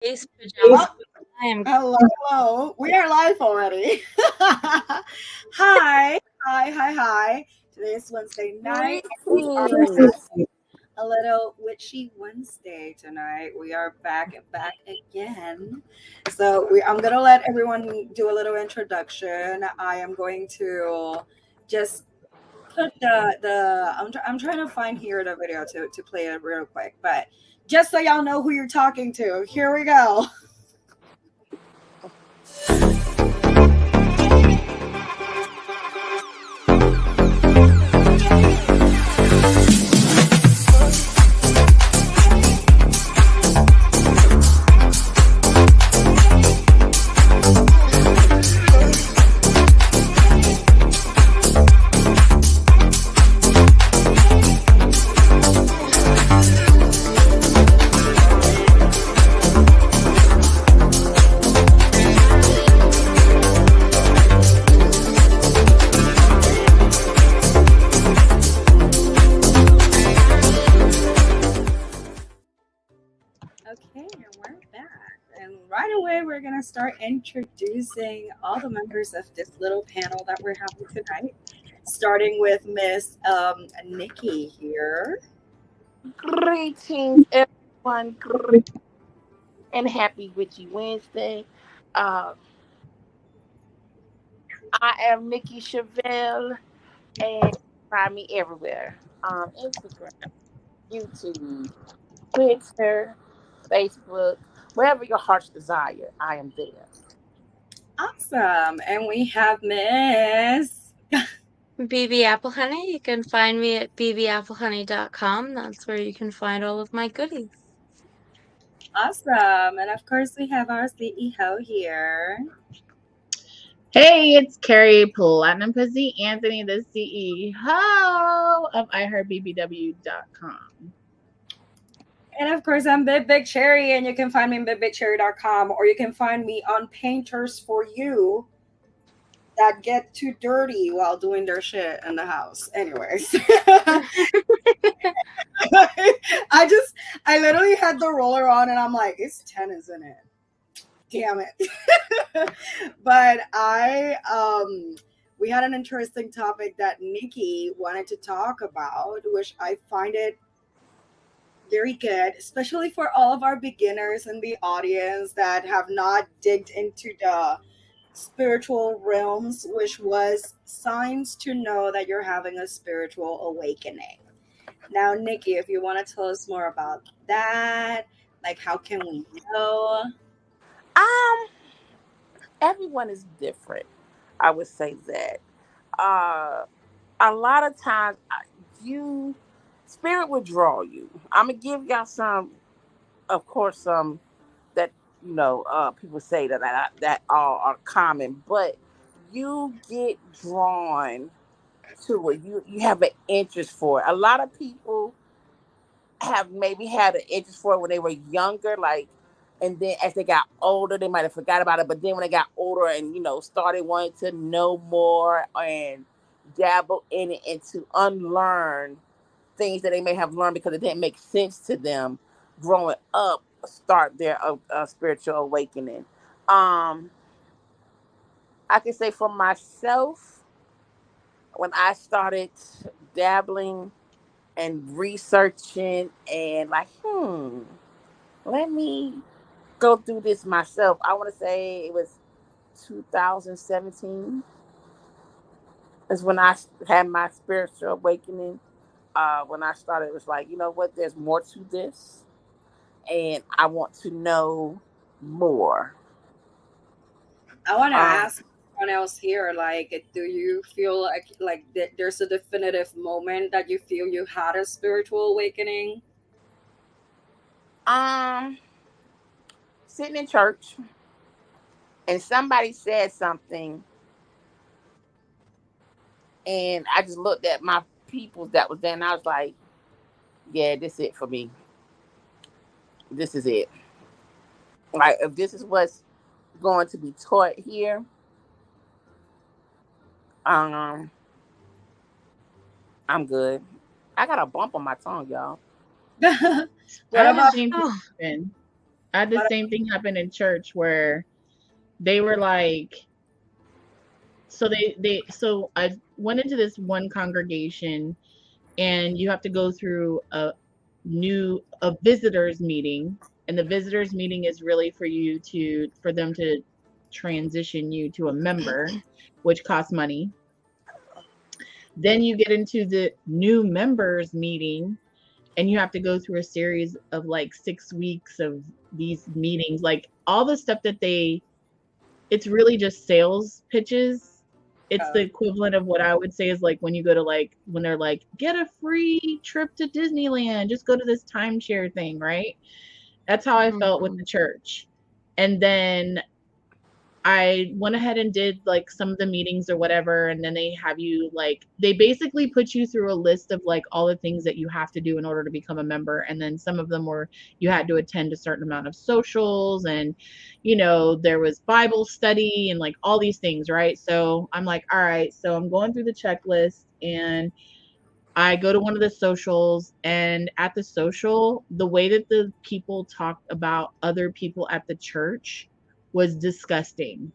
Space pajamas. Oh, I am hello, hello. We are live already. Hi, hi. Today is Wednesday night. We are Greetings. a little witchy Wednesday tonight. We are back again. I'm gonna let everyone do a little introduction. I am going to just put I'm trying to find here the video to play it real quick, but just so y'all know who you're talking to, here we go. Okay, and we're back. And right away, we're going to start introducing all the members of this little panel that we're having tonight, starting with Miss Nikki here. Greetings, everyone. And happy Witchy Wednesday. Uh, I am Nikkeii Chevelle, and find me everywhere. Instagram, YouTube, Twitter, Facebook, wherever your heart's desire, I am there. Awesome. And we have Miss. BB Apple Honey. You can find me at bbapplehoney.com. That's where you can find all of my goodies. Awesome. And of course, we have our CEO here. Hey, it's Carrie Platinum Pussy Anthony, the CEO of iHeartBBW.com. And of course, I'm Big Cherry, and you can find me on bigbigcherry.com, or you can find me on Painters for You that get too dirty while doing their shit in the house. Anyways. I literally had the roller on and I'm like, it's tennis in it. Damn it. But we had an interesting topic that Nikki wanted to talk about, which I find it very good, especially for all of our beginners in the audience that have not digged into the spiritual realms, which was signs to know that you're having a spiritual awakening. Now, Nikki, if you want to tell us more about that, like how can we know? Um, Everyone is different. I would say that. Uh, a lot of times, you spirit would draw you. I'm gonna give y'all some, of course, some that people say that all are common, but you get drawn to it. You have an interest for it. A lot of people have maybe had an interest for it when they were younger, like, and then as they got older, they might have forgot about it. But then when they got older and started wanting to know more and dabble in it and to unlearn things that they may have learned because it didn't make sense to them growing up, start their spiritual awakening. Um, I can say for myself, when I started dabbling and researching and like, let me go through this myself. I want to say it was 2017 is when I had my spiritual awakening. When I started, it was like, you know what? There's more to this, and I want to know more. I want to Um, ask everyone else here, like, do you feel like there's a definitive moment that you feel you had a spiritual awakening? um, Sitting in church, and somebody said something, and I just looked at my people that was there, and I was like, yeah, this is it for me. This is it. Like, if this is what's going to be taught here, um, I'm good. I got a bump on my tongue, y'all. What I about haven't seen Oh, Pippin. I had the same thing happen in church where they were like, so I went into this one congregation, and you have to go through a visitors meeting, and the visitors meeting is really for them to transition you to a member, which costs money. Then you get into the new members meeting, and you have to go through a series of like 6 weeks of these meetings, like all the stuff it's really just sales pitches. It's the equivalent of what I would say is like when you go to when they're like, get a free trip to Disneyland, just go to this timeshare thing, right? That's how I felt with the church. And then I went ahead and did like some of the meetings or whatever. And then they have you they basically put you through a list of like all the things that you have to do in order to become a member. And then some of them were, you had to attend a certain amount of socials, and, there was Bible study and like all these things, right? So I'm like, all right, so I'm going through the checklist, and I go to one of the socials, and at the social, the way that the people talked about other people at the church was disgusting.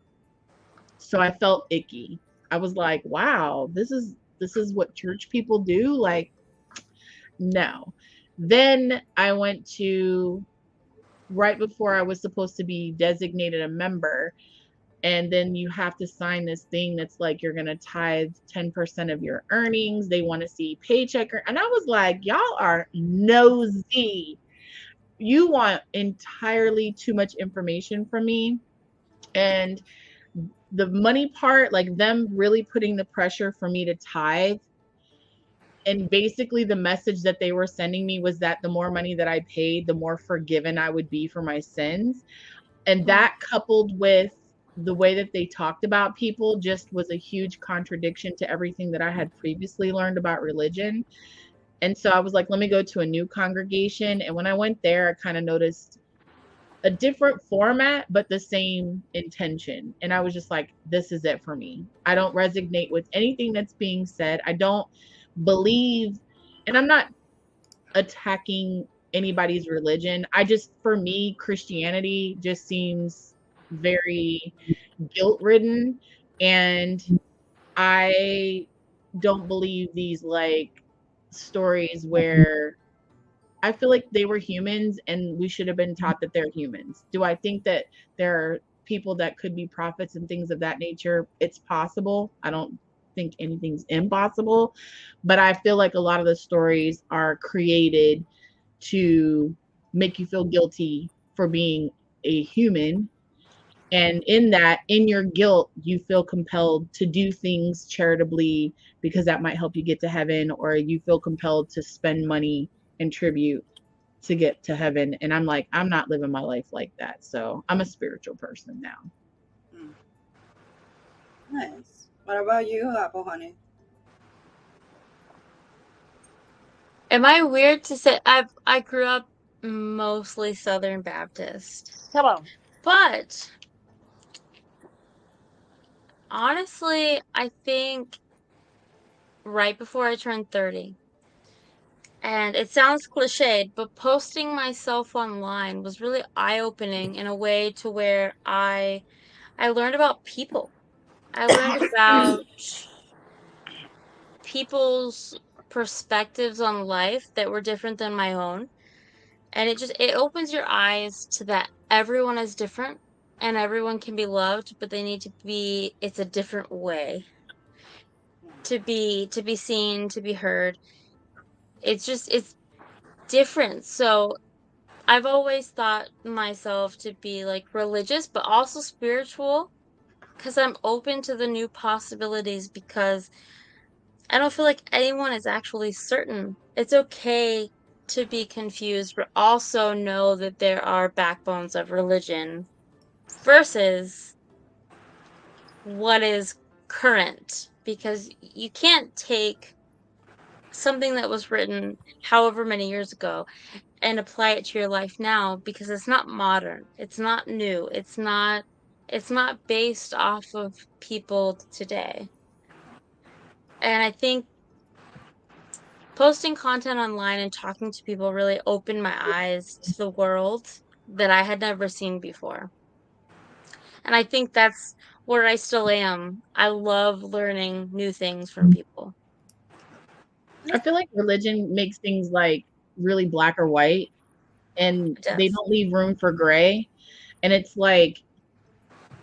So I felt icky. I was like, wow, this is what church people do? Like, no. Then I went to right before I was supposed to be designated a member, and then you have to sign this thing that's like you're going to tithe 10% of your earnings. They want to see paycheck. And I was like, y'all are nosy. You want entirely too much information from me. And the money part, like them really putting the pressure for me to tithe. And basically the message that they were sending me was that the more money that I paid, the more forgiven I would be for my sins. And that coupled with the way that they talked about people just was a huge contradiction to everything that I had previously learned about religion. And so I was like, let me go to a new congregation. And when I went there, I kind of noticed a different format, but the same intention. And I was just like, this is it for me. I don't resonate with anything that's being said. I don't believe, and I'm not attacking anybody's religion. For me, Christianity just seems very guilt ridden. And I don't believe these stories where I feel like they were humans and we should have been taught that they're humans. Do I think that there are people that could be prophets and things of that nature? It's possible. I don't think anything's impossible, but I feel like a lot of the stories are created to make you feel guilty for being a human. And in your guilt, you feel compelled to do things charitably because that might help you get to heaven, or you feel compelled to spend money and tribute to get to heaven. And I'm like, I'm not living my life like that. So I'm a spiritual person now. Nice. What about you, Apple Honey? Am I weird to say I grew up mostly Southern Baptist, Come on. but honestly, I think right before I turned 30, and it sounds cliched, but posting myself online was really eye-opening in a way to where I learned about people. I learned about people's perspectives on life that were different than my own. And it opens your eyes to that everyone is different and everyone can be loved, but they need to be it's a different way to be seen, to be heard. It's different. So I've always thought myself to be like religious, but also spiritual because I'm open to the new possibilities because I don't feel like anyone is actually certain. It's okay to be confused, but also know that there are backbones of religion versus what is current because you can't take something that was written however many years ago and apply it to your life now because it's not modern. It's not new. It's not based off of people today. And I think posting content online and talking to people really opened my eyes to the world that I had never seen before. And I think that's where I still am. I love learning new things from people. I feel like religion makes things like really black or white, and It they does. don't leave room for gray. And it's like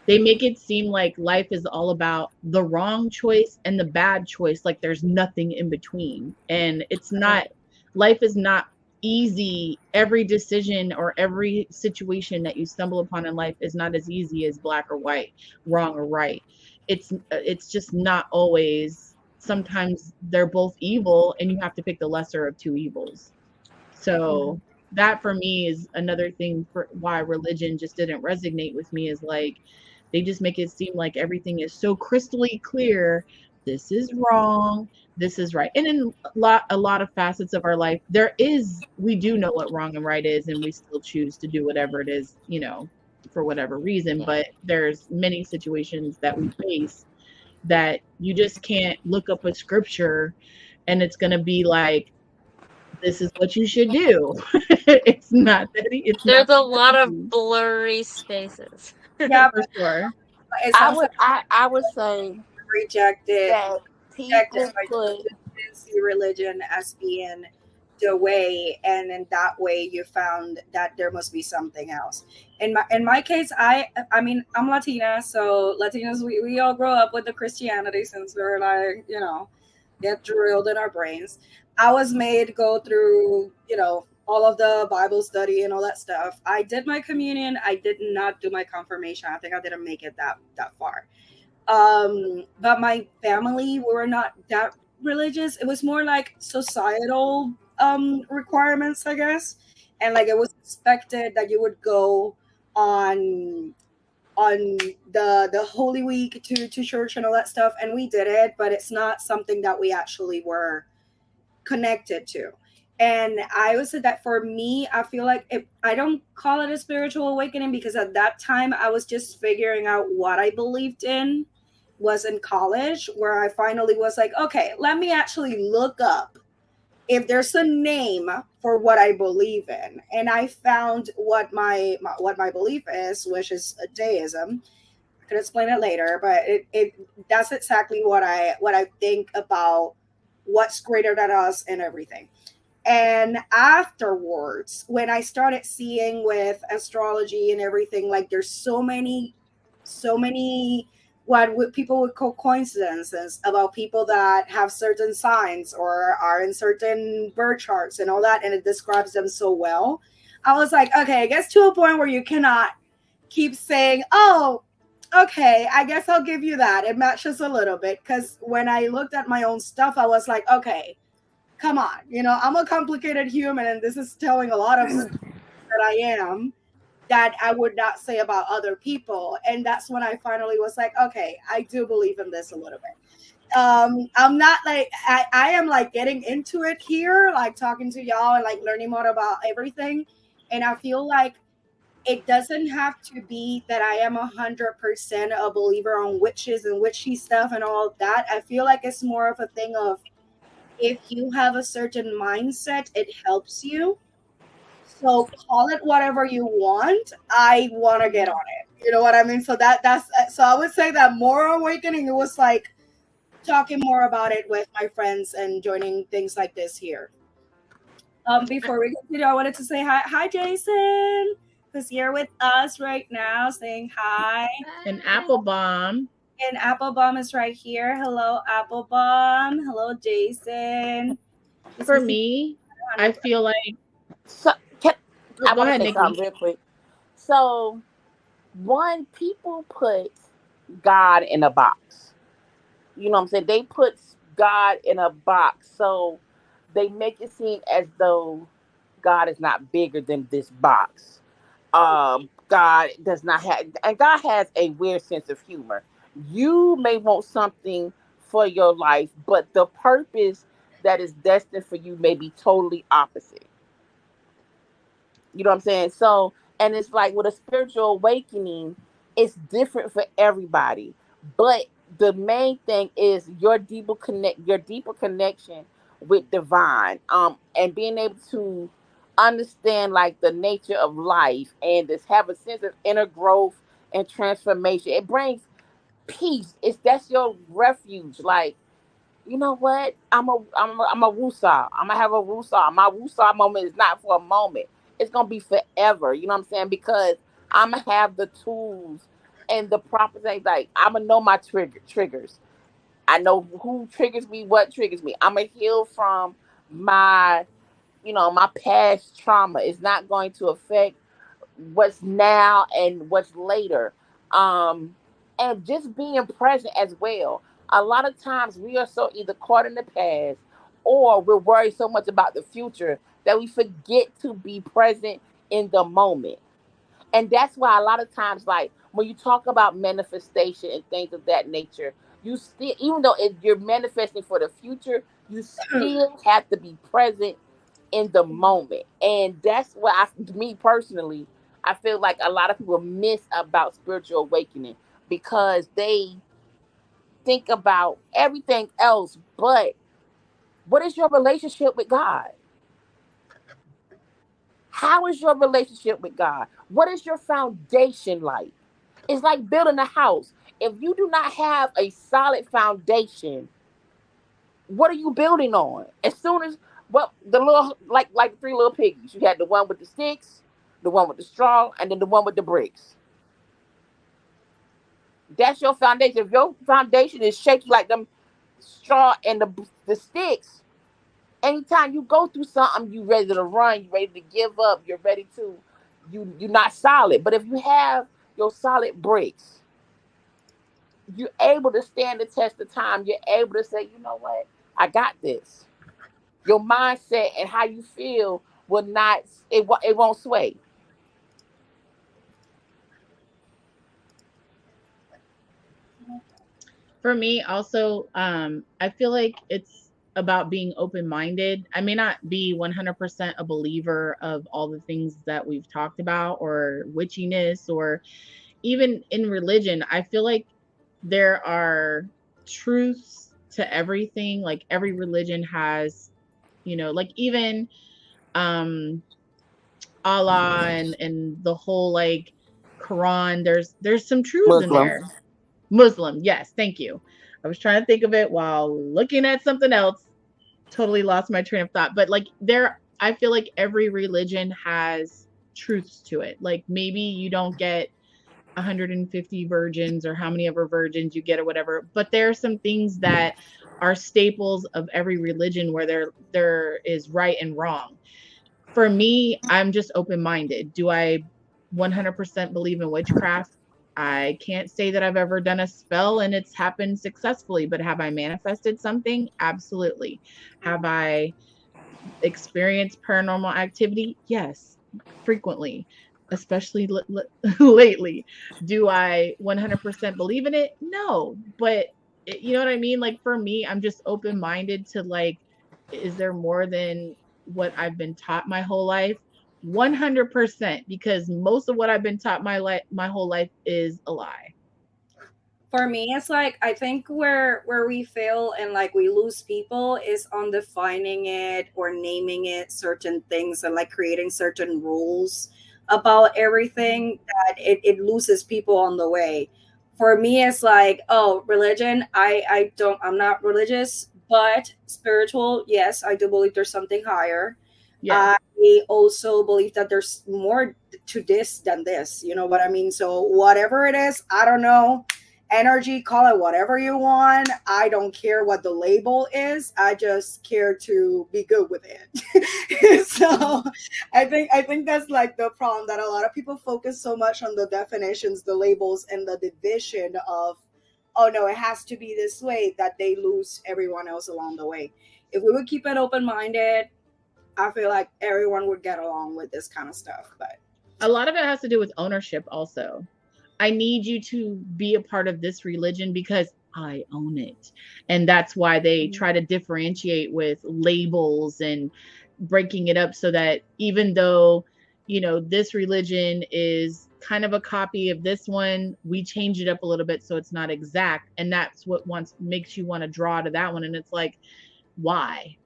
they make it seem like life is all about the wrong choice and the bad choice, like there's nothing in between. And it's not, life is not easy. Every decision or every situation that you stumble upon in life is not as easy as black or white, wrong or right. It's just not always. Sometimes they're both evil and you have to pick the lesser of two evils. Mhm. So that for me is another thing for why religion just didn't resonate with me, is like they just make it seem like everything is so crystally clear. This is wrong, this is right. And in a lot of facets of our life, we do know what wrong and right is, and we still choose to do whatever it is, for whatever reason. Yeah. But there's many situations that we face that you just can't look up a scripture and it's going to be like, this is what you should do. It's There's not a that lot of easy. blurry spaces. Yeah, For sure. but it I sounds would like I would say rejected that rejected people or put just didn't see religion as being the way, and in that way you found that there must be something else. In my case, I mean I'm Latina, so Latinos, we all grow up with the Christianity since we're like, get drilled in our brains. I was made go through, all of the Bible study and all that stuff. I did my communion. I did not do my confirmation. I think I didn't make it that far. But my family, we were not that religious. It was more like societal requirements, I guess. And like it was expected that you would go on on the Holy Week to church and all that stuff, and we did it, but it's not something that we actually were connected to. And I would say that for me, I feel like I don't call it a spiritual awakening, because at that time I was just figuring out what I believed in. Was in college where I finally was like, okay, let me actually look up if there's a name for what I believe in. And I found what my belief is, which is deism. I can explain it later, but it that's exactly what I think about what's greater than us and everything. And afterwards, when I started seeing with astrology and everything, like there's so many what people would call coincidences about people that have certain signs or are in certain birth charts and all that, and it describes them so well. I was like, okay, it gets to a point where you cannot keep saying, oh, okay, I guess I'll give you that. It matches a little bit. Because when I looked at my own stuff, I was like, okay, come on. I'm a complicated human, and this is telling a lot of stuff that I am that I would not say about other people. And that's when I finally was like, okay, I do believe in this a little bit. I'm not like I am like getting into it here, like talking to y'all and like learning more about everything. And I feel like it doesn't have to be that I am 100% a believer on witches and witchy stuff and all of that. I feel like it's more of a thing of, if you have a certain mindset, it helps you. So call it whatever you want. I want to get on it. You know what I mean? So that's so I would say that more awakening. It was like talking more about it with my friends and joining things like this here. Before we continue, I wanted to say hi, Jason, who's here with us right now, saying hi. An apple bomb. And Applebaum is right here. Hello, Applebaum. Hello, Jason. For me, I feel like, so I go want to ahead, say Nikki. something real quick. So one, people put God in a box. You know what I'm saying? They put God in a box. So they make it seem as though God is not bigger than this box. God does not have, and God has a weird sense of humor. You may want something for your life, but the purpose that is destined for you may be totally opposite. You know what I'm saying? So, and it's like with a spiritual awakening, it's different for everybody. But the main thing is your deeper connection with divine. And being able to understand like the nature of life and just have a sense of inner growth and transformation. It brings peace. It's That's your refuge. Like, you know what? I'm a woosah. I'm gonna have a woosah. My woosah moment is not for a moment. It's gonna be forever. You know what I'm saying? Because I'm gonna have the tools and the proper things. Like, I'm gonna know my triggers. I know who triggers me, what triggers me. I'm gonna heal from my, my past trauma. It's not going to affect what's now and what's later. Um, and just being present as well. A lot of times we are so either caught in the past or we're worried so much about the future that we forget to be present in the moment. And that's why a lot of times, like when you talk about manifestation and things of that nature, you still, even though you're manifesting for the future, you still have to be present in the moment. And that's what me personally, I feel like a lot of people miss about spiritual awakening because they think about everything else, but what is your relationship with God? How is your relationship with God? What is your foundation like? It's like building a house. If you do not have a solid foundation, what are you building on? As soon as, well, the little, like three little piggies. You had the one with the sticks, the one with the straw, and then the one with the bricks. That's your foundation. If your foundation is shaky like them straw and the sticks, anytime you go through something, you ready to run, you ready to give up, you're ready to, you're not solid. But if you have your solid bricks, you're able to stand the test of time. You're able to say, you know what, I got this. Your mindset and how you feel will not, it won't sway. For me, also, I feel like it's about being open-minded. I may not be 100% a believer of all the things that we've talked about, or witchiness, or even in religion. I feel like there are truths to everything. Like every religion has, like even um Allah and the whole like Quran, there's some truths in Muslim. there. Muslim, yes, thank you. I was trying to think of it while looking at something else. Totally lost my train of thought. But like I feel like every religion has truths to it. Like maybe you don't get 150 virgins or how many ever virgins you get or whatever, but there are some things that are staples of every religion where there is right and wrong. For me, I'm just open-minded. Do I 100% believe in witchcraft? I can't say that I've ever done a spell and it's happened successfully, but have I manifested something? Absolutely. Have I experienced paranormal activity? Yes, frequently, especially lately. Do I 100% believe in it? No, but you know what I mean? Like for me, I'm just open-minded to like, is there more than what I've been taught my whole life? 100%, because most of what I've been taught my whole life is a lie. For me, it's like I think where we fail and like we lose people is on defining it or naming it certain things and like creating certain rules about everything that it loses people on the way. For me, it's like, oh, religion, I'm not religious, but spiritual, yes, I do believe there's something higher. Yes. I also believe that there's more to this than this. You know what I mean? So whatever it is, I don't know, energy, call it whatever you want. I don't care what the label is. I just care to be good with it. So I think that's like the problem, that a lot of people focus so much on the definitions, the labels, and the division of, oh no, it has to be this way, that they lose everyone else along the way. If we would keep it open minded, I feel like everyone would get along with this kind of stuff. But A lot of it has to do with ownership also. I need you to be a part of this religion because I own it. And that's why they try to differentiate with labels and breaking it up so that even though, this religion is kind of a copy of this one, we change it up a little bit so it's not exact. And that's what makes you want to draw to that one. And it's like, why?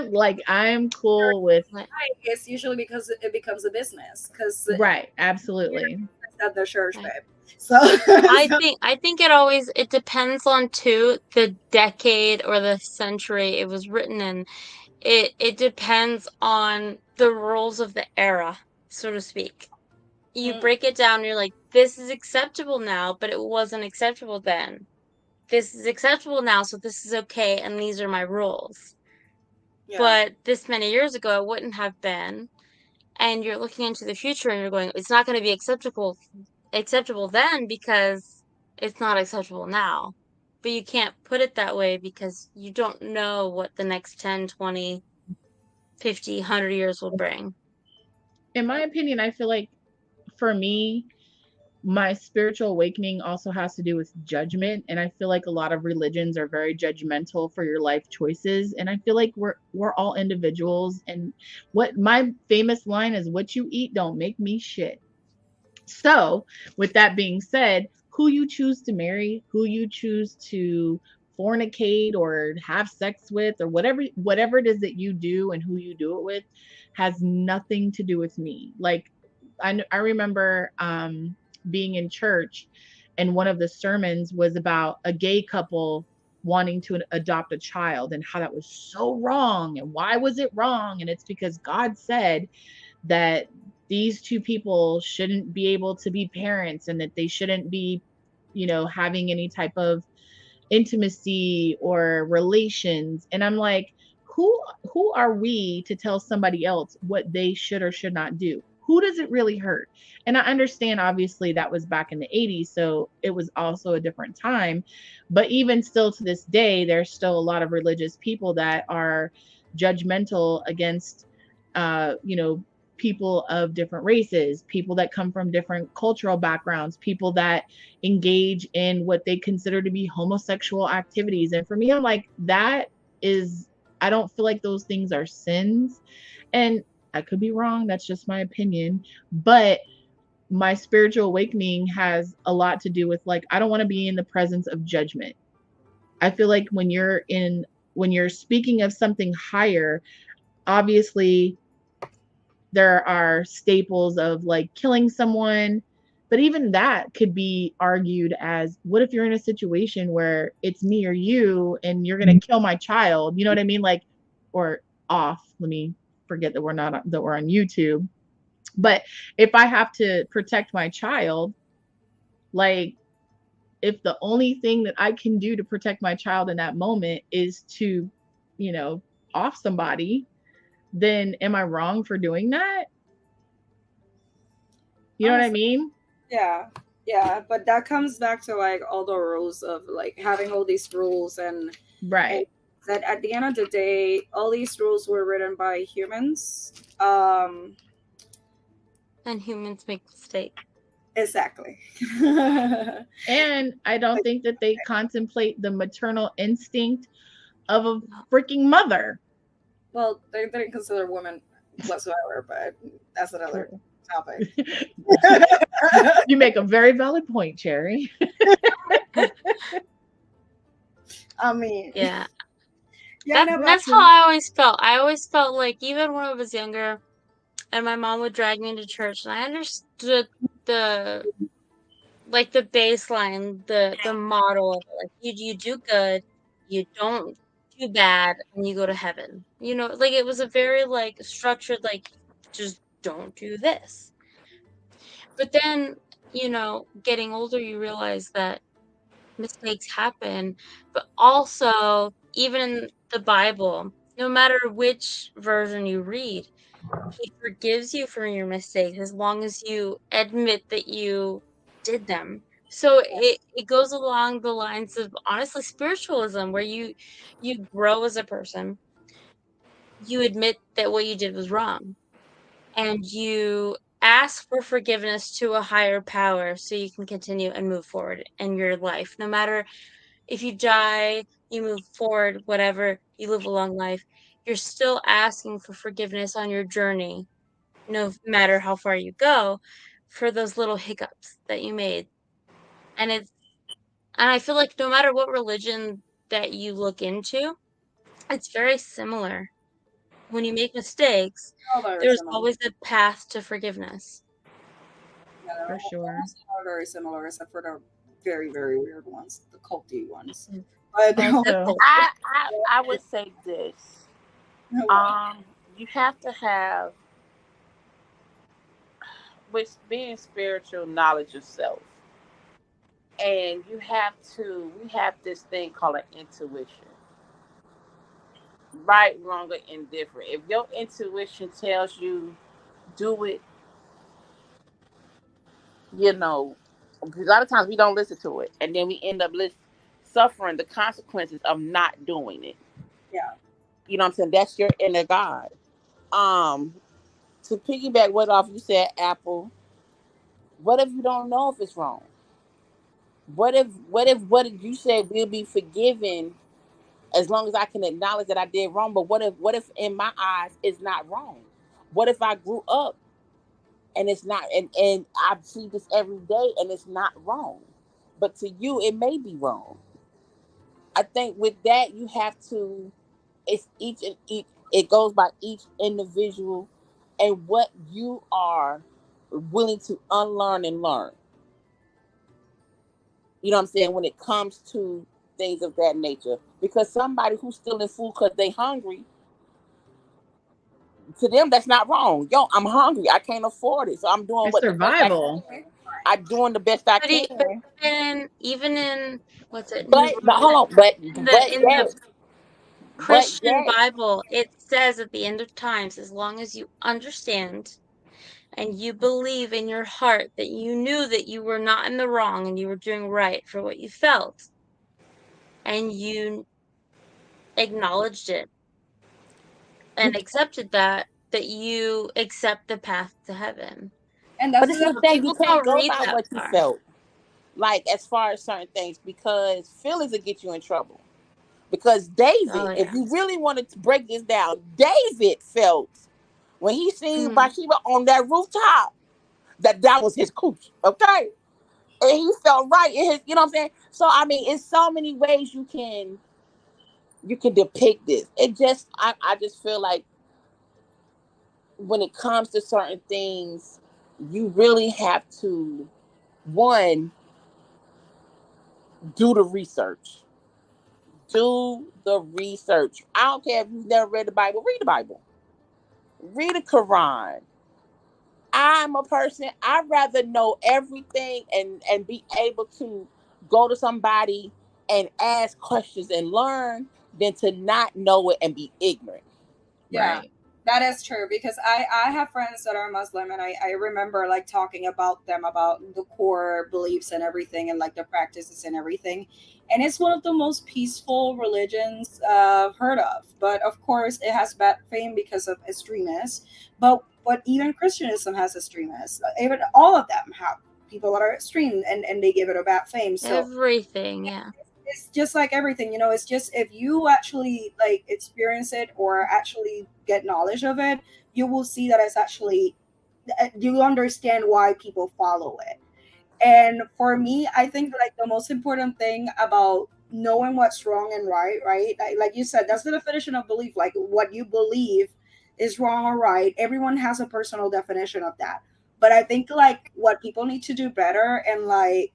Like I'm cool with Like, It's usually because it becomes a business because right, absolutely. at the church, right. babe. So, I think it depends on too the decade or the century it was written in. It depends on the rules of the era, so to speak. You mm, break it down, you're like, this is acceptable now, but it wasn't acceptable then. This is acceptable now, so this is okay, and these are my rules. yeah, But this many years ago, it wouldn't have been. And you're looking into the future and you're going, it's not going to be acceptable then because it's not acceptable now. But you can't put it that way because you don't know what the next 10, 20, 50, 100 years will bring. In my opinion, I feel like for me, my spiritual awakening also has to do with judgment, and I feel like a lot of religions are very judgmental for your life choices, and I feel like we're all individuals, and what my famous line is, what you eat don't make me shit. So, with that being said, who you choose to marry, who you choose to fornicate or have sex with, or whatever it is that you do and who you do it with, has nothing to do with me. Like I remember being in church, and one of the sermons was about a gay couple wanting to adopt a child and how that was so wrong and why was it wrong, and it's because God said that these two people shouldn't be able to be parents and that they shouldn't be, having any type of intimacy or relations. And I'm like, who are we to tell somebody else what they should or should not do? Who does it really hurt? And I understand obviously that was back in the 80s, so it was also a different time. But even still to this day, there's still a lot of religious people that are judgmental against people of different races, people that come from different cultural backgrounds, people that engage in what they consider to be homosexual activities. And for me, I'm like, I don't feel like those things are sins. And I could be wrong, that's just my opinion. But my spiritual awakening has a lot to do with, like, I don't want to be in the presence of judgment. I feel like when you're speaking of something higher, obviously there are staples of like killing someone, but even that could be argued as, what if you're in a situation where it's me or you and you're going to kill my child, you know what I mean? Like, or off, let me forget that we're on YouTube. But if I have to protect my child, like, if the only thing that I can do to protect my child in that moment is to, you know off somebody, then am I wrong for doing that? You know what I honestly, mean? yeah, yeah. But that comes back to like all the rules of like having all these rules and Right. that at the end of the day, all these rules were written by humans. And humans make mistakes. Exactly. And I don't think that they contemplate the maternal instinct of a No. freaking mother. Well, they didn't consider women whatsoever, but that's another True. topic. You make a very valid point, Cherry. I mean, Yeah. yeah, no, but That's how I always felt. I always felt like even when I was younger and my mom would drag me to church and I understood the the baseline, the model of it. Like you do good, you don't do bad, and you go to heaven. Like it was a very like structured like just don't do this. But then, getting older you realize that mistakes happen, but also even in the Bible, no matter which version you read, he forgives you for your mistakes as long as you admit that you did them. So it goes along the lines of honestly spiritualism where you grow as a person. You admit that what you did was wrong and you ask for forgiveness to a higher power so you can continue and move forward in your life. No matter if you die, you move forward, whatever, you live a long life, you're still asking for forgiveness on your journey no matter how far you go, for those little hiccups that you made. And I feel like no matter what religion that you look into, It's very similar. When you make mistakes, All very there's similar. always a path to forgiveness. Yeah, they're For sure. all very similar, except for the very, very weird ones, the culty ones. Mm. But Also, I would say this. what? You have to have, with being spiritual, knowledge of self. And we have this thing called an intuition. Right, wrong, or indifferent. If your intuition tells you do it, you know, because a lot of times we don't listen to it, and then we end up suffering the consequences of not doing it. Yeah. You know what I'm saying? That's your inner God. Um, to piggyback what off you said, Apple. What if you don't know if it's wrong? What if you said we'll be forgiven as long as I can acknowledge that I did wrong? But what if in my eyes it's not wrong? What if I grew up and it's not, and I see this every day and it's not wrong, but to you it may be wrong? I think with that you have to, it's each and each, it goes by each individual and what you are willing to unlearn and learn. You know what I'm saying? When it comes to things of that nature, because somebody who's stealing food because they hungry, to them that's not wrong. Yo, I'm hungry, I can't afford it, so I'm doing it's what the best I survival. can. I'm doing the best I But can. even in what's it, But hold on, in the but Christian yet, Bible, it says at the end of times, as long as you understand and you believe in your heart that you knew that you were not in the wrong and you were doing right for what you felt, and you acknowledged it you and accepted that you accept the path to heaven. And but that's this is the the But thing, you people can't don't go read by that what you far. felt. Like as far as certain things, because feelings will get you in trouble. Because Oh David, if yeah. you really wanted to break this down, David felt when he seen Mm. Bathsheba on that rooftop that was his cooch, okay? And he felt right in his, you know what I'm saying? So I mean, it's so many ways you can depict this. It just, I just feel like when it comes to certain things, you really have to, one, do the research. Do the research. I don't care if you've never read the Bible, read the Bible. Read the Quran. I'm a person, I'd rather know everything and be able to go to somebody and ask questions and learn than to not know it and be ignorant. Yeah, Right. that is true because I have friends that are Muslim and I remember like talking about them about the core beliefs and everything and like the practices and everything. And it's one of the most peaceful religions heard of. But of course it has bad fame because of extremists. But even Christianism has extremists. Even all of them have people that are extreme and they give it a bad fame. So Everything, yeah. it's just like everything, it's just if you actually like experience it or actually get knowledge of it, you will see that it's actually you understand why people follow it. And for me, I think like the most important thing about knowing what's wrong and right, like you said, that's the definition of belief. Like what you believe is wrong or right, everyone has a personal definition of that. But I think like what people need to do better, and like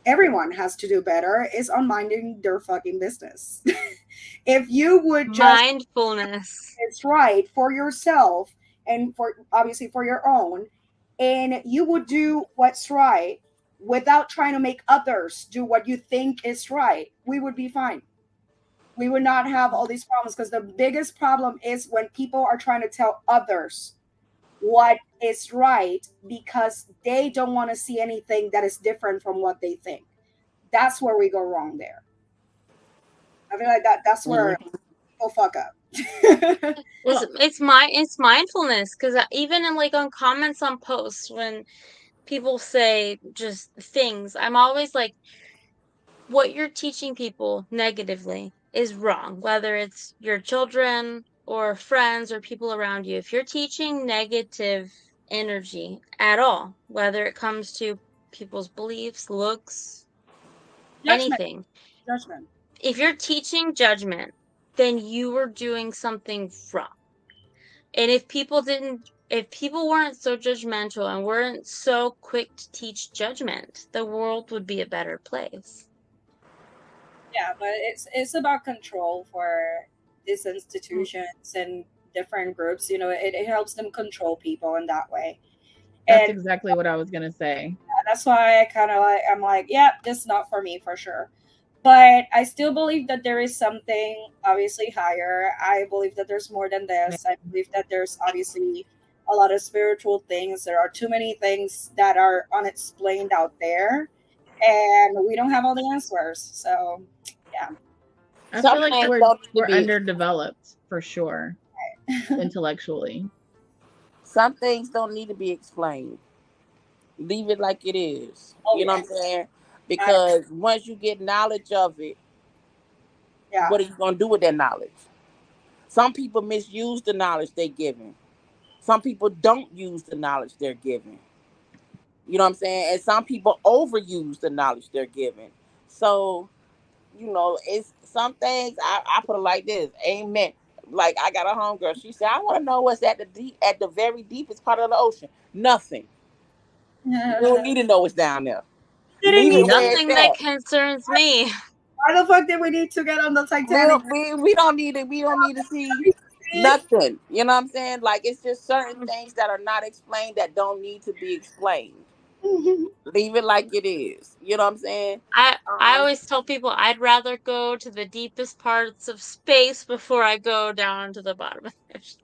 everyone has to do better, is on minding their fucking business. If you would just, Mindfulness. it's right for yourself and for obviously for your own, and you would do what's right without trying to make others do what you think is right, we would be fine. We would not have all these problems, because the biggest problem is when people are trying to tell others what is right because they don't want to see anything that is different from what they think. That's where we go wrong there. I feel like that's where Mhm. people fuck up. Well, It's mindfulness because even in like on comments on posts when people say just things, I'm always like, what you're teaching people negatively is wrong, whether it's your children or friends or people around you. If you're teaching negative energy at all, whether it comes to people's beliefs, looks, Judgment. anything, Judgment. if you're teaching judgment, then you were doing something wrong. And if people weren't so judgmental and weren't so quick to teach judgment, the world would be a better place. Yeah, but it's about control for these Mm. institutions and different groups. It helps them control people in that way. That's And exactly what I was gonna say. that's why I'm like, yeah, this is not for me for sure. But I still believe that there is something obviously higher. I believe that there's more than this. I believe that there's obviously a lot of spiritual things. There are too many things that are unexplained out there, and we don't have all the answers. So, yeah. I Some feel like things we're don't need to we're be. underdeveloped for sure, intellectually. Some things don't need to be explained. Leave it like it is. Oh You know what I'm yes. saying? I, Because once you get knowledge of it, yeah. what are you gonna do with that knowledge? Some people misuse the knowledge they're given. Some people don't use the knowledge they're given. You know what I'm saying? And some people overuse the knowledge they're given. So, it's some things I put it like this. Amen. Like I got a homegirl. She said, I want to know what's at the very deepest part of the ocean. Nothing. You don't need to know what's down there. Didn't Leave need it to. where it's Nothing that at. concerns me. Why the fuck did we need to get on the Titanic? We don't need it. We don't need to see nothing. You know what I'm saying? Like it's just certain things that are not explained that don't need to be explained. Leave it like it is. You know what I'm saying? I Um, always tell people I'd rather go to the deepest parts of space before I go down to the bottom of the ocean.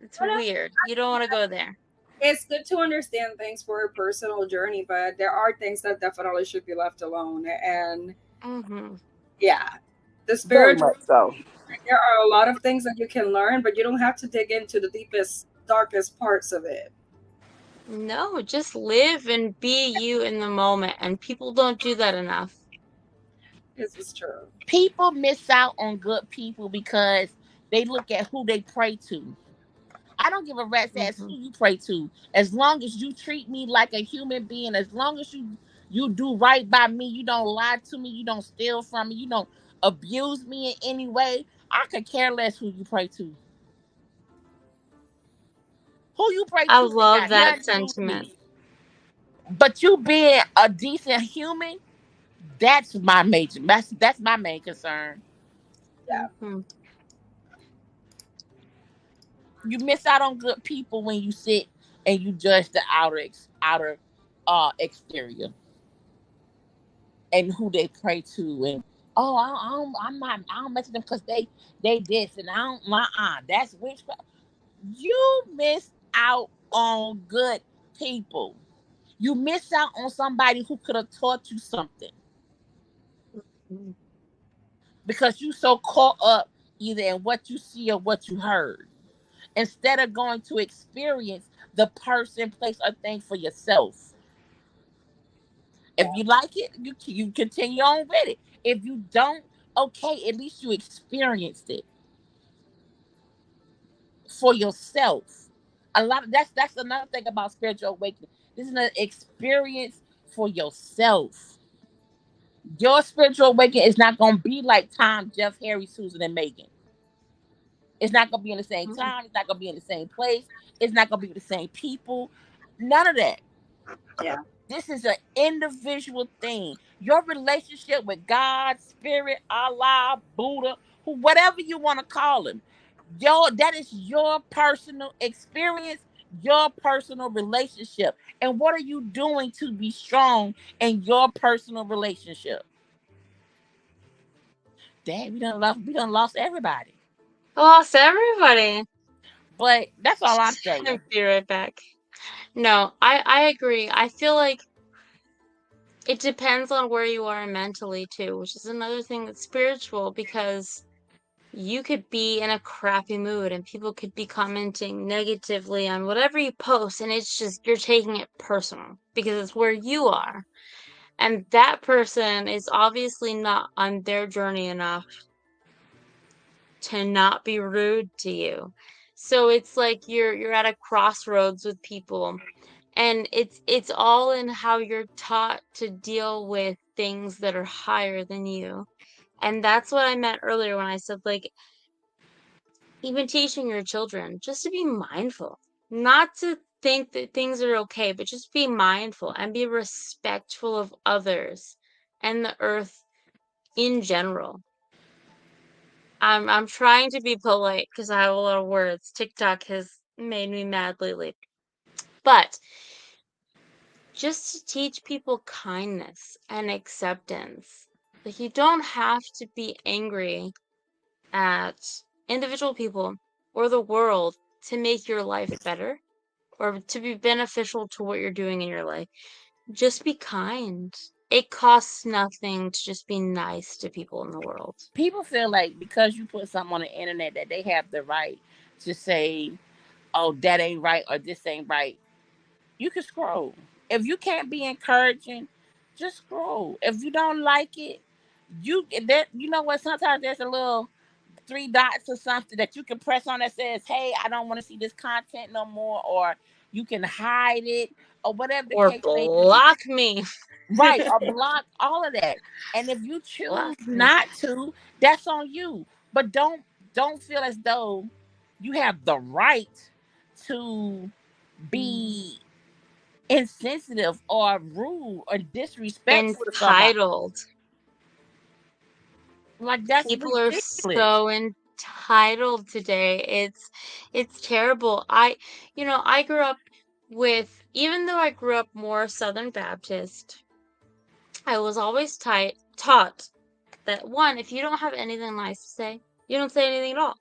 It's weird. You don't want to go there. It's good to understand things for a personal journey, but there are things that definitely should be left alone. And Hmm. yeah, the very spiritual, much so. there are a lot of things that you can learn, but you don't have to dig into the deepest, darkest parts of it. No, just live and be you in the moment, and people don't do that enough. This is true. People miss out on good people because they look at who they pray to. I don't give a rat's ass Hmm. who you pray to. As long as you treat me like a human being, as long as you do right by me, you don't lie to me, you don't steal from me, you don't abuse me in any way. I could care less who you pray to. Who you pray I to ain't love got that nothing to do with sentiment. me. But you being a decent human, that's my major. That's my main concern. Yeah. Hmm. You miss out on good people when you sit and you judge the outer exterior and who they pray to and oh I don't mess with them because they this and I don't that's witchcraft. You miss out on good people. You miss out on somebody who could have taught you something because you so caught up either in what you see or what you heard instead of going to experience the person, place, or thing for yourself. If you like it, you continue on with it. If you don't, okay, at least you experienced it for yourself. A lot of that's another thing about spiritual awakening. This is an experience for yourself. Your spiritual awakening is not gonna be like Tom, Jeff, Harry, Susan, and Megan. It's not gonna be in the same Hmm. time. It's not gonna be in the same place. It's not gonna be with the same people. None of that. Yeah. This is an individual thing. Your relationship with God, Spirit, Allah, Buddha, whatever you want to call him, that is your personal experience, your personal relationship. And what are you doing to be strong in your personal relationship? Dang, we done lost everybody. I lost everybody. But that's all I'm I'll saying. be right back. No, I agree. I feel like it depends on where you are mentally too, which is another thing that's spiritual because you could be in a crappy mood and people could be commenting negatively on whatever you post, and it's just you're taking it personal because it's where you are. And that person is obviously not on their journey enough to not be rude to you. So it's like you're at a crossroads with people, and it's all in how you're taught to deal with things that are higher than you. And that's what I meant earlier when I said, like, even teaching your children just to be mindful, not to think that things are okay, but just be mindful and be respectful of others and the earth in general. I'm trying to be polite because I have a lot of words. TikTok has made me mad lately. But just to teach people kindness and acceptance. Like, you don't have to be angry at individual people or the world to make your life better or to be beneficial to what you're doing in your life. Just be kind. It costs nothing to just be nice to people in the world. People feel like because you put something on the internet that they have the right to say, "Oh, that ain't right" or "This ain't right." You can scroll. If you can't be encouraging, just scroll. If you don't like it, you know what? Sometimes there's a little three dots or something that you can press on that says, "Hey, I don't want to see this content no more," or you can hide it, or whatever the Or case may be. block me. Right, or block all of that. And if you choose Block me. not to, that's on you. But don't feel as though you have the right to be insensitive or rude or disrespectful to somebody. Entitled. Like that's People are ridiculous. so entitled today. It's terrible. I grew up with, even though I grew up more Southern Baptist, I was always taught that, one, if you don't have anything nice to say, you don't say anything at all.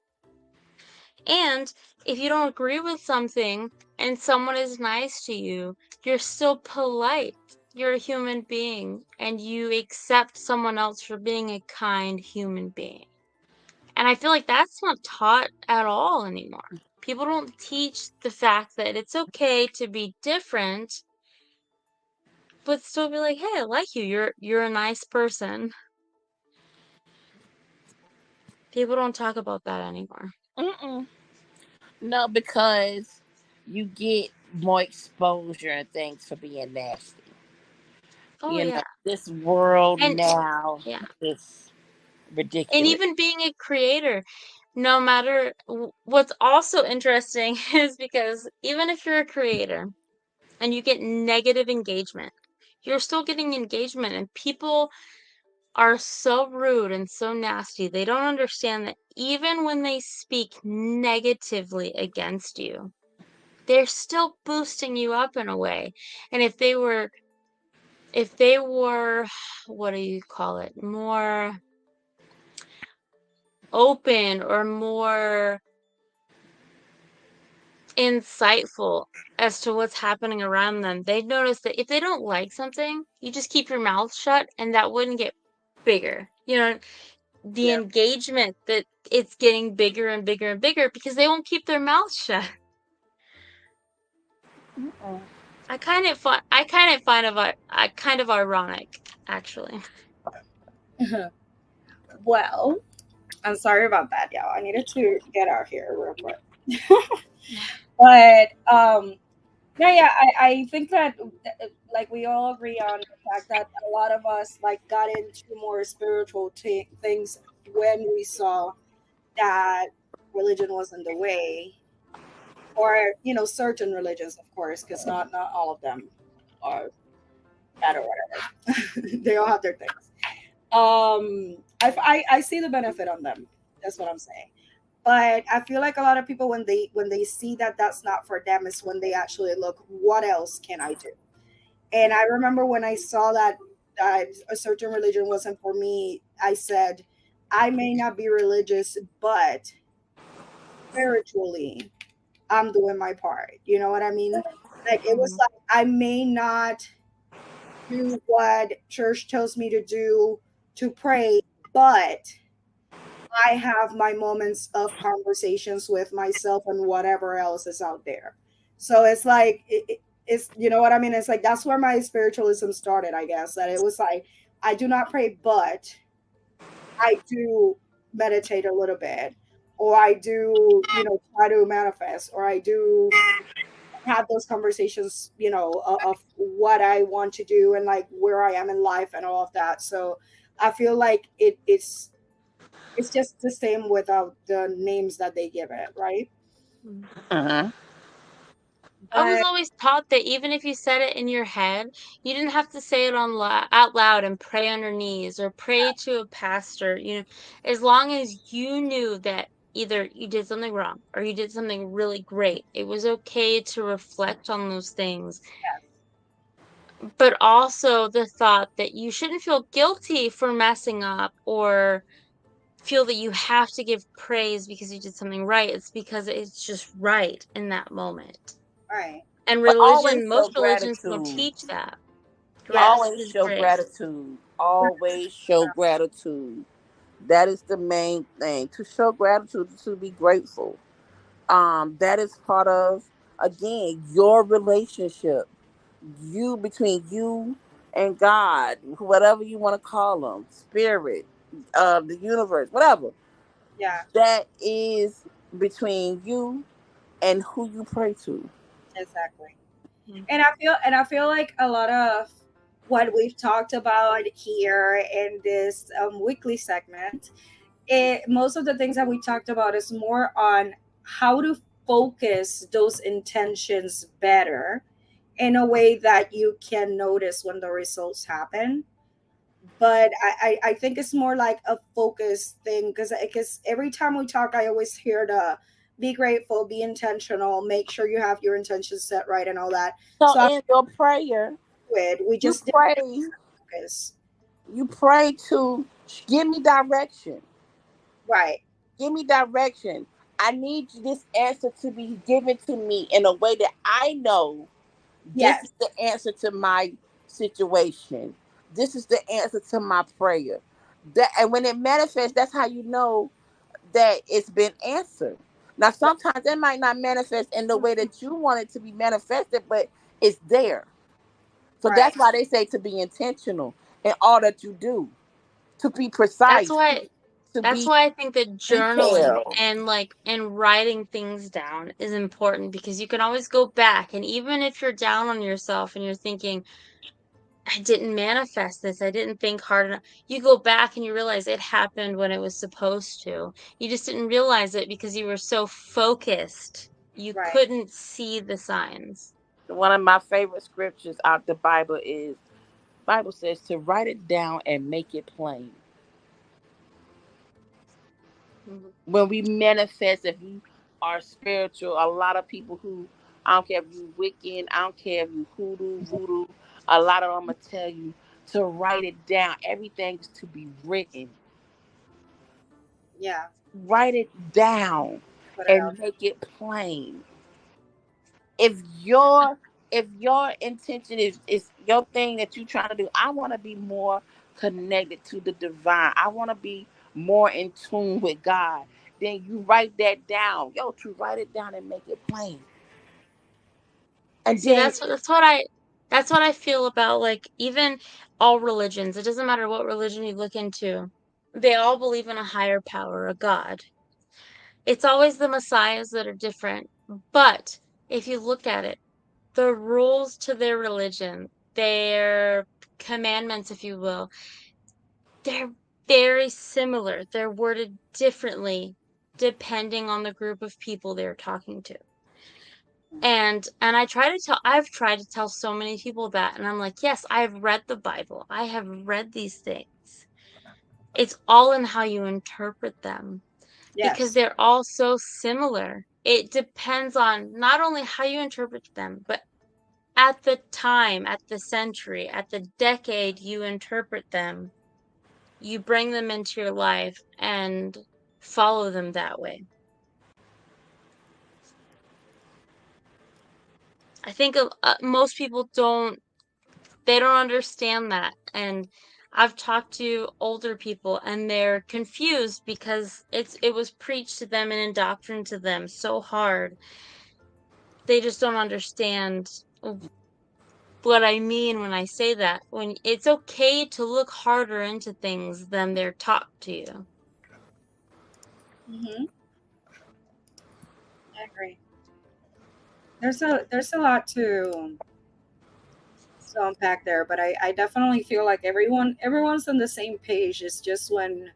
And if you don't agree with something and someone is nice to you, you're still polite. You're a human being and you accept someone else for being a kind human being. And I feel like that's not taught at all anymore. People don't teach the fact that it's okay to be different, but still be like, "Hey, I like you. You're a nice person." People don't talk about that anymore. Mm-mm. No, because you get more exposure and things for being nasty. Oh yeah. This world And now yeah. is And ridiculous. even being a creator, no matter what's also interesting is because even if you're a creator and you get negative engagement, you're still getting engagement, and people are so rude and so nasty. They don't understand that even when they speak negatively against you, they're still boosting you up in a way. And if they were what do you call it? More open or more insightful as to what's happening around them, they'd notice that if they don't like something, you just keep your mouth shut and that wouldn't get bigger. The Yeah. engagement that it's getting bigger and bigger and bigger because they won't keep their mouths shut. Mm-mm. I kind of ironic, actually. Well, I'm sorry about that, y'all. I needed to get out here real quick. But no, yeah, I think that like we all agree on the fact that a lot of us like got into more spiritual things when we saw that religion wasn't the way, or certain religions, of course, because not all of them are bad or whatever. They all have their things. I see the benefit on them. That's what I'm saying. But I feel like a lot of people, when they see that that's not for them, is when they actually look, what else can I do? And I remember when I saw that a certain religion wasn't for me, I said, I may not be religious, but spiritually I'm doing my part. You know what I mean? Like, it was Mhm. like, I may not do what church tells me to do to pray, but I have my moments of conversations with myself and whatever else is out there. So it's like, it's, you know what I mean? It's like, that's where my spiritualism started, I guess. That it was like, I do not pray, but I do meditate a little bit, or I do, try to manifest, or I do have those conversations, of what I want to do and like where I am in life and all of that. So I feel like it's just the same without the names that they give it, right? Mm. Uh-huh. I was But always taught that even if you said it in your head, you didn't have to say it out loud and pray on your knees or pray to a pastor, as long as you knew that either you did something wrong or you did something really great. It was okay to reflect on those things, but also the thought that you shouldn't feel guilty for messing up or feel that you have to give praise because you did something right. It's because it's just right in that moment. right, And But always show most religions don't gratitude. teach that. yes, Always Gratitude is show great. gratitude. Always show gratitude. That is the main thing. To show gratitude, to be grateful. That is part of, again, your relationship. You, between you and God, whatever you want to call them, spirit, the universe, whatever. yeah, That is between you and who you pray to. exactly. Mhm. And I feel like a lot of what we've talked about here in this weekly segment, most of the things that we talked about is more on how to focus those intentions better in a way that you can notice when the results happen. But I think it's more like a focus thing, because every time we talk, I always hear the be grateful, be intentional, make sure you have your intentions set right and all that. So So I in your prayer, do it. We you just did pray, focus. you pray to give me direction. Right. Give me direction. I need this answer to be given to me in a way that I know this Yes. is the answer to my situation. This is the answer to my prayer. That, and when it manifests, that's how you know that it's been answered. Now, sometimes it might not manifest in the way that you want it to be manifested, but it's there. So Right. that's why they say to be intentional in all that you do, to be That's precise, why to that's be why I think that journaling detailed. and writing things down is important because you can always go back, and even if you're down on yourself and you're thinking, I didn't manifest this, I didn't think hard enough. You go back and you realize it happened when it was supposed to. You just didn't realize it because you were so focused. You Right. couldn't see the signs. One of my favorite scriptures out the Bible is Bible says to write it down and make it plain. Mhm. When we manifest, if you are spiritual, a lot of people who, I don't care if you Wiccan, I don't care if you hoodoo, voodoo, a lot of them will tell you to write it down. Everything is to be written. Yeah. Write it down Put it out. and make it plain. If your if your intention is your thing that you're trying to do, I want to be more connected to the divine. I want to be more in tune with God. Then you write that down. Yo, to write it down and make it plain. And See, then that's what I feel about like even all religions. It doesn't matter what religion you look into. They all believe in a higher power, a God. It's always the messiahs that are different. But if you look at it, the rules to their religion, their commandments, if you will, they're very similar. They're worded differently depending on the group of people they're talking to. And I've tried to tell so many people that, and I'm like, yes, I've read the Bible. I have read these things. It's all in how you interpret them because Yes. they're all so similar. It depends on not only how you interpret them, but at the time, at the century, at the decade you interpret them, you bring them into your life and follow them that way. I think most people they don't understand that. And I've talked to older people and they're confused because it was preached to them and indoctrinated to them so hard. They just don't understand what I mean when I say that. When it's okay to look harder into things than they're taught to you. Mm-hmm. I agree. There's a lot to to unpack there, but I definitely feel like everyone's on the same page. It's just when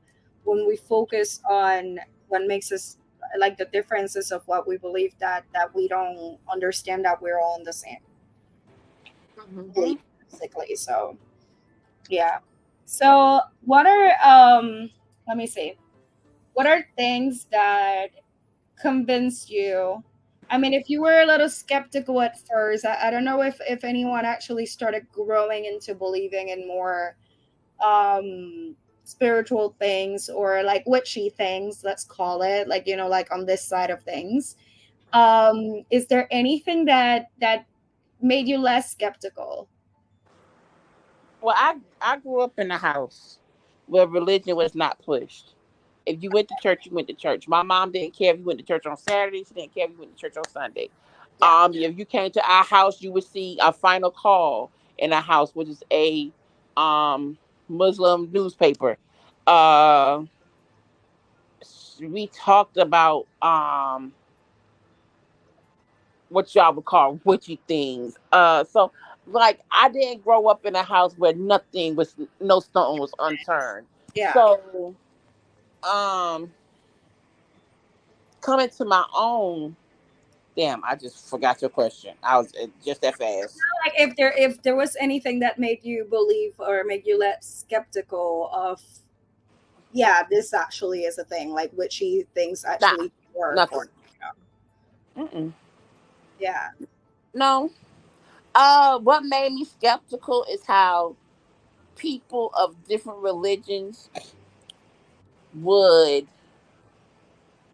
we focus on what makes us like the differences of what we believe, that we don't understand that we're all in the same Mhm. belief, basically. So yeah. So what are let me see. What are things that convinced you? I mean, if you were a little skeptical at first, I don't know if anyone actually started growing into believing in more spiritual things, or like witchy things, let's call it, like, like on this side of things. Is there anything that made you less skeptical? Well, I grew up in a house where religion was not pushed. If you went to church, you went to church. My mom didn't care if you went to church on Saturday. She didn't care if you went to church on Sunday. Yeah. If you came to our house, you would see a final call in our house, which is a um Muslim newspaper. Uh, we talked about what y'all would call witchy things. So like I didn't grow up in a house where nothing was, no stone was unturned. Yeah. So um coming to my own. Damn, I just forgot your question. I was just that fast. Like if there was anything that made you believe or made you less skeptical of, yeah, this actually is a thing, like witchy things Nah, actually work, nothing. or Mm-mm. yeah. No. What made me skeptical is how people of different religions would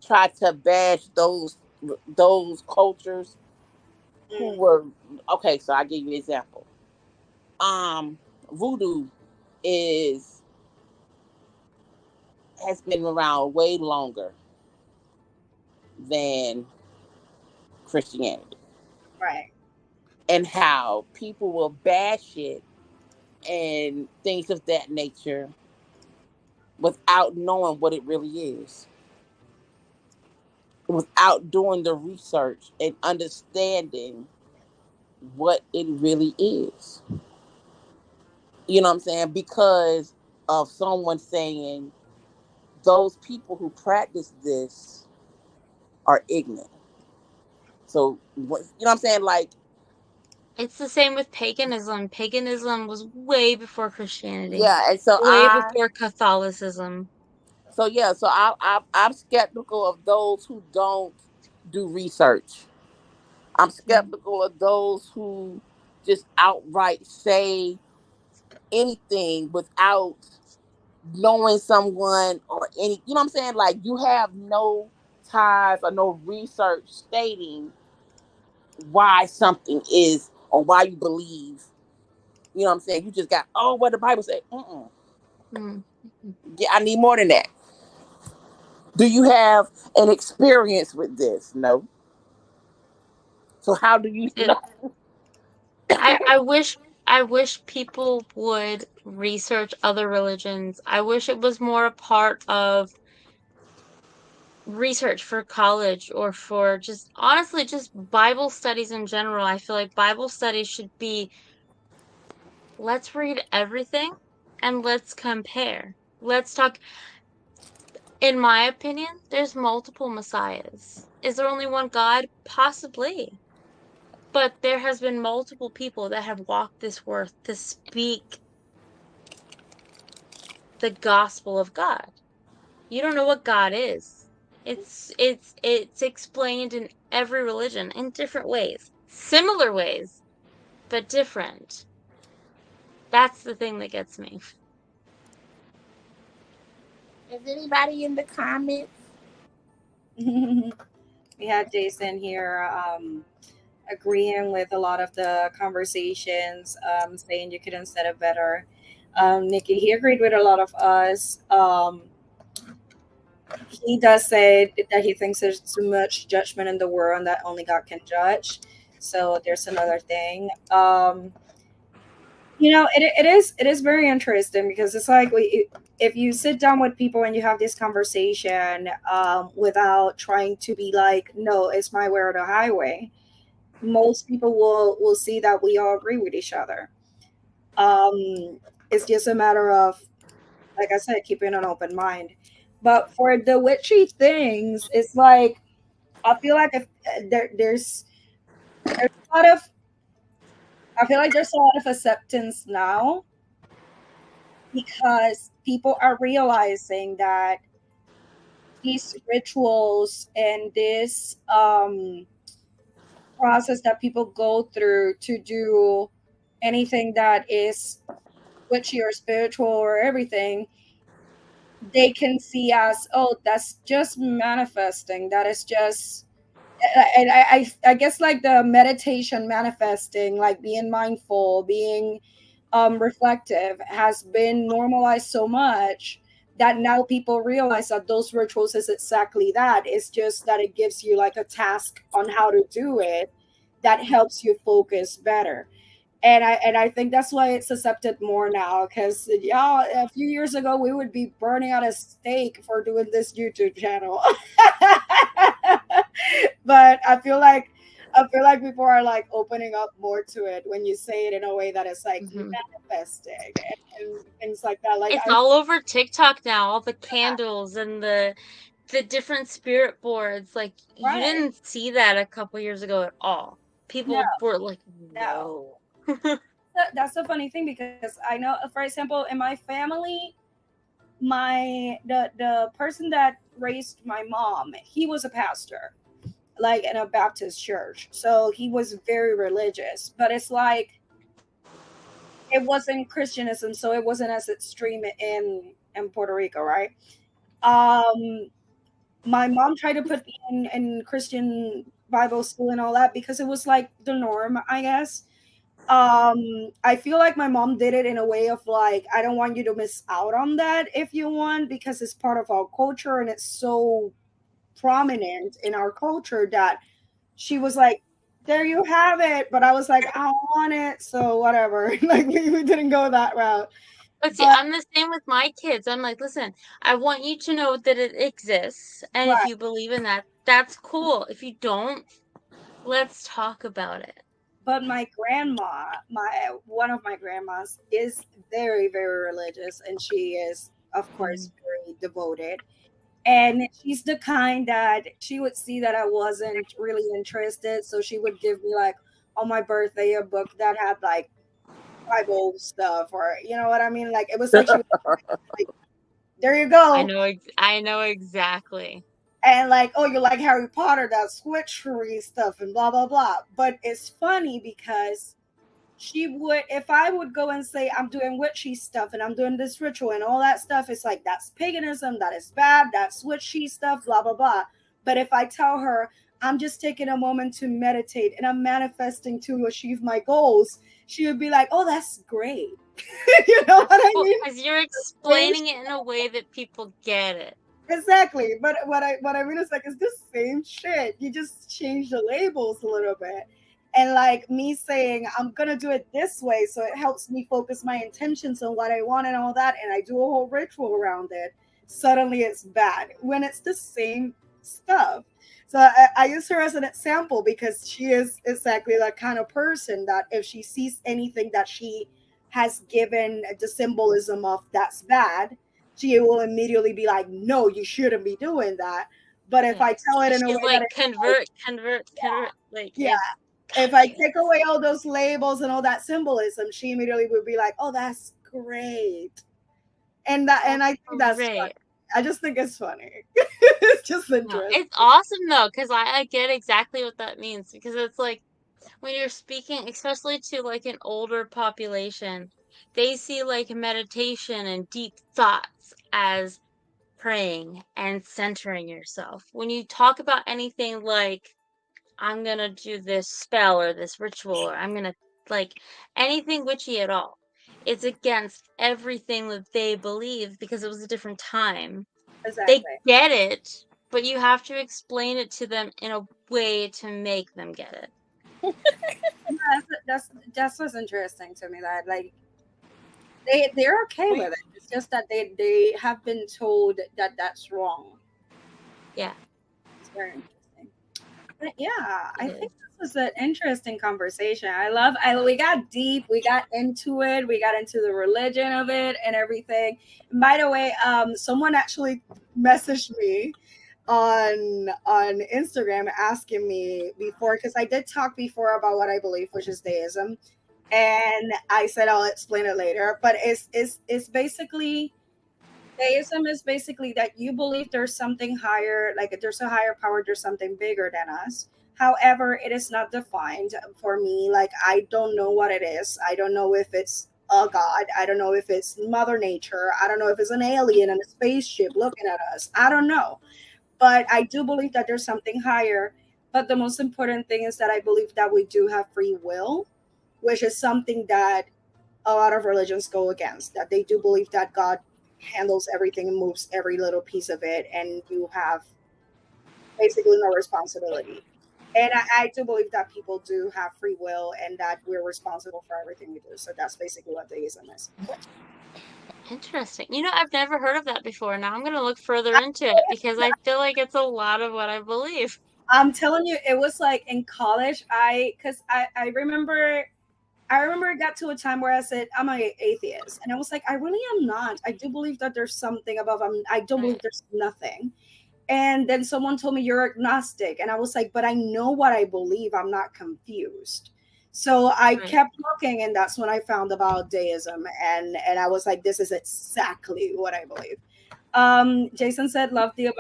try to bash those cultures who Mm, were okay. So I give you an example. Voodoo is has been around way longer than Christianity, right. and how people will bash it and things of that nature without knowing what it really is, without doing the research and understanding what it really is. You know what I'm saying? Because of someone saying those people who practice this are ignorant. So, you know what I'm saying? Like, It's the same with paganism. Paganism was way before Christianity, yeah. And so way before Catholicism. I'm skeptical of those who don't do research. I'm Mm. skeptical of those who just outright say anything without knowing someone or any, you know what I'm saying? Like you have no ties or no research stating why something is or why you believe. You know what I'm saying? You just got, oh, what the Bible say. Mm-mm. Mm. Yeah, I need more than that. Do you have an experience with this? No. So how do you It, know? I wish people would research other religions. I wish it was more a part of research for college or for just honestly just Bible studies in general. I feel like Bible studies should be, let's read everything and let's compare. Let's talk. In my opinion, there's multiple messiahs. Is there only one God? Possibly. But there has been multiple people that have walked this earth to speak the gospel of God. You don't know what God is. It's explained in every religion in different ways. Similar ways, but different. That's the thing that gets me. Is anybody in the comments? We had Jason here, agreeing with a lot of the conversations, saying you could have said it better. Nikki, he agreed with a lot of us. He does say that he thinks there's too much judgment in the world and that only God can judge. So there's another thing. It is very interesting because it's like if you sit down with people and you have this conversation, without trying to be like, no, it's my way or the highway, most people will see that we all agree with each other. It's just a matter of, like I said, keeping an open mind. But for the witchy things, it's like I feel like if there's a lot of I feel like there's a lot of acceptance now because people are realizing that these rituals and this process that people go through to do anything that is witchy or spiritual or everything, they can see as, oh, that's just manifesting. That is just, and I guess like the meditation manifesting, like being mindful, being reflective, has been normalized so much that now people realize that those rituals is exactly that. It's just that it gives you like a task on how to do it that helps you focus better. And I think that's why it's accepted more now. Because y'all, a few years ago, we would be burning out a steak for doing this YouTube channel. But I feel like people are like opening up more to it when you say it in a way that is like Mhm. manifesting and things like that. Like It's I all over TikTok now, all the candles and the different spirit boards. Like you right. didn't see that a couple years ago at all. No, People were like, no. "No." That's the funny thing because I know, for example, in my family, the person that raised my mom, he was a pastor, like in a Baptist church. So he was very religious, but it's like it wasn't Christianism, so it wasn't as extreme in Puerto Rico, right? Um, my mom tried to put me in Christian Bible school and all that because it was like the norm, I guess. I feel like my mom did it in a way of like, I don't want you to miss out on that if you want, because it's part of our culture and it's so prominent in our culture that she was like, there you have it. But I was like, I don't want it. So whatever. Like we didn't go that route. But see, But I'm the same with my kids. I'm like, listen, I want you to know that it exists, and if right. you believe in that, that's cool. If you don't, let's talk about it. But my grandma, my one of my grandmas is very, very religious and she is, of Mhm. course, very devoted. And she's the kind that she would see that I wasn't really interested. So she would give me like on my birthday a book that had like Bible stuff, or you know what I mean? Like it was like she was like, there you go. I know exactly. And like, oh, you like Harry Potter, that's witchery stuff and blah blah blah. But it's funny because she would, if I would go and say I'm doing witchy stuff and I'm doing this ritual and all that stuff, it's like that's paganism, that is bad, that's witchy stuff, blah blah blah. But if I tell her I'm just taking a moment to meditate and I'm manifesting to achieve my goals, she would be like, oh, that's great. You know what That's I cool mean? because you're Same. explaining it in a way that people get it. Exactly. But what I mean is like it's the same shit. You just change the labels a little bit. And like me saying I'm gonna do it this way, so it helps me focus my intentions on what I want and all that, and I do a whole ritual around it. Suddenly it's bad when it's the same stuff. So I use her as an example because she is exactly that kind of person that if she sees anything that she has given the symbolism of that's bad, she will immediately be like, no, you shouldn't be doing that. But if Yeah. I tell it in a She's way that like, it's like, convert, convert, convert. Like, yeah, it's if I gotcha. take away all those labels and all that symbolism, she immediately would be like, oh, that's great. And That's I think that's funny. great. I just think it's funny. It's just No, interesting. it's awesome though, because I get exactly what that means. Because it's like when you're speaking, especially to like an older population, they see like meditation and deep thoughts as praying and centering yourself. When you talk about anything like, I'm gonna do this spell or this ritual, or I'm gonna like anything witchy at all, it's against everything that they believe because it was a different time. They Exactly. get it, but you have to explain it to them in a way to make them get it. That's what's interesting to me. That like they're okay We with it. It's just that they have been told that that's wrong. Yeah. It's very interesting. But yeah, I It think is. this was an interesting conversation. We got deep, we got into it, we got into the religion of it and everything. And by the way, someone actually messaged me on Instagram asking me before, because I did talk before about what I believe, which is deism, and I said I'll explain it later. But it's basically, theism is basically that you believe there's something higher, like there's a higher power, there's something bigger than us. However, it is not defined for me. Like, I don't know what it is. I don't know if it's a god. I don't know if it's Mother Nature. I don't know if it's an alien in a spaceship looking at us. I don't know. But I do believe that there's something higher. But the most important thing is that I believe that we do have free will, which is something that a lot of religions go against, that they do believe that God handles everything and moves every little piece of it, and you have basically no responsibility. And I do believe that people do have free will and that we're responsible for everything we do. So that's basically what deism is. Interesting. I've never heard of that before. Now I'm gonna look further into it because I feel like it's a lot of what I believe. I'm telling you, it was like in college, because I remember it got to a time where I said, I'm an atheist. And I was like, I really am not. I do believe that there's something above. I don't believe Right, there's nothing. And then someone told me you're agnostic. And I was like, but I know what I believe. I'm not confused. So I right. kept looking, and that's when I found about deism. And I was like, this is exactly what I believe. Jason said, love the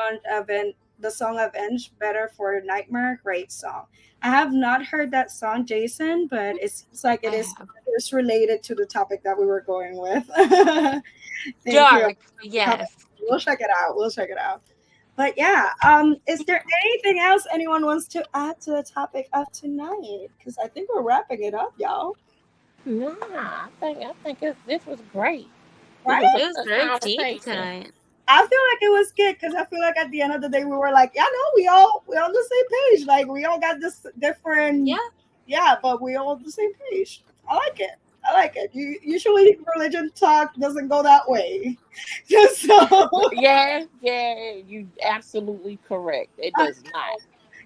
song Avenge better for Nightmare. Great song. I have not heard that song, Jason, but it seems like I have. it's related to the topic that we were going with. Thank you. Dark, yes. We'll check it out. We'll check it out. But yeah, is there anything else anyone wants to add to the topic of tonight? Because I think we're wrapping it up, y'all. Nah, I think this was great. This was Right? a It was good very deep conversation. tonight. I feel like it was good because I feel like at the end of the day we were like, yeah, no, we all on the same page. Like, we all got this different, Yeah. yeah, but we all on the same page. I like it. I like it. Usually religion talk doesn't go that way. So Yeah, yeah, you absolutely correct. It does not.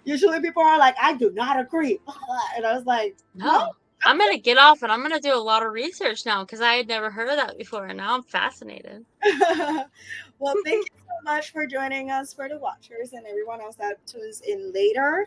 usually people are like, I do not agree, and I was like, no. No. I'm gonna get off and I'm gonna do a lot of research now because I had never heard of that before and now I'm fascinated. Well, thank you so much for joining us, for the watchers and everyone else that tunes in later.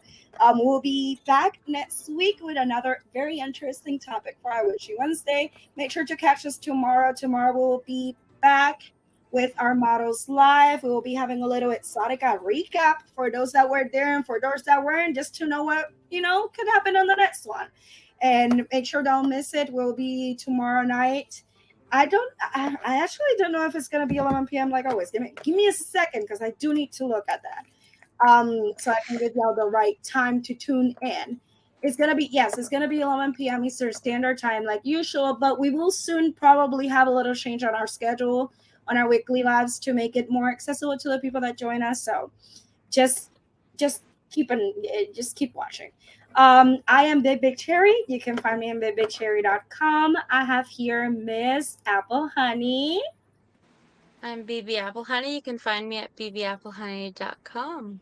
We'll be back next week with another very interesting topic for our Witchy Wednesday. Make sure to catch us tomorrow. Tomorrow we'll be back with our models live. We will be having a little Exotica recap for those that were there and for those that weren't, just to know what could happen on the next one. And make sure don't miss it. We'll be tomorrow night. I actually don't know if it's gonna be 11 p.m. like always. Give me a second because I do need to look at that. So I can give y'all the right time to tune in. It's gonna be 11 p.m. Eastern Standard Time like usual, but we will soon probably have a little change on our schedule on our weekly lives to make it more accessible to the people that join us. So just just just keep watching. I am Big Big Cherry. You can find me on bigbigcherry.com. I have here Miss Apple Honey. I'm BB Apple Honey. You can find me at bbapplehoney.com.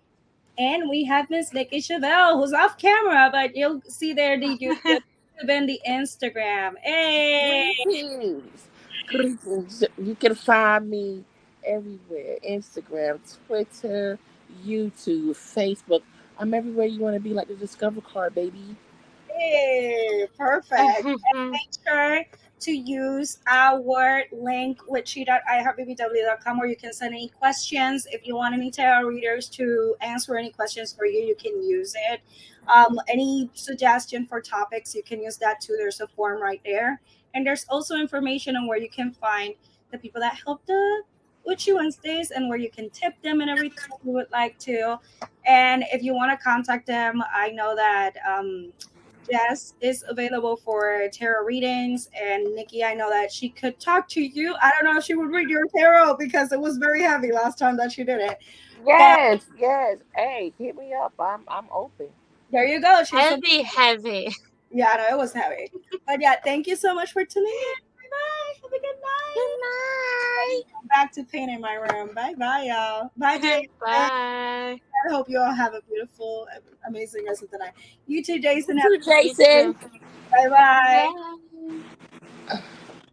And we have Miss Nikkeii Chevelle, who's off camera, but you'll see there the YouTube and the Instagram. Hey! Greetings. Greetings. You can find me everywhere: Instagram, Twitter, YouTube, Facebook. I'm everywhere you want to be, like the Discover card, baby. Hey, perfect. And make sure to use our link, witchy.iheartbbw.com, where you can send any questions. If you want any tarot readers to answer any questions for you, you can use it. Any suggestion for topics, you can use that too. There's a form right there. And there's also information on where you can find the people that help the Witchy Wednesdays and where you can tip them and everything if you would like to. And if you want to contact them, I know that Jess is available for tarot readings, and Nikkeii, I know that she could talk to you. I don't know if she would read your tarot because it was very heavy last time that she did it. But Yes, yes. Hey, hit me up. I'm open. there you go. Heavy, heavy. Yeah, no, it was heavy. But yeah, thank you so much for tuning in. Bye. Have a good Good night. night. back to painting my room. Bye bye, y'all. Bye, Jason. Bye. I hope you all have a beautiful, amazing rest of the night. You too, Jason. You too, You Jason. too. Bye bye. Bye.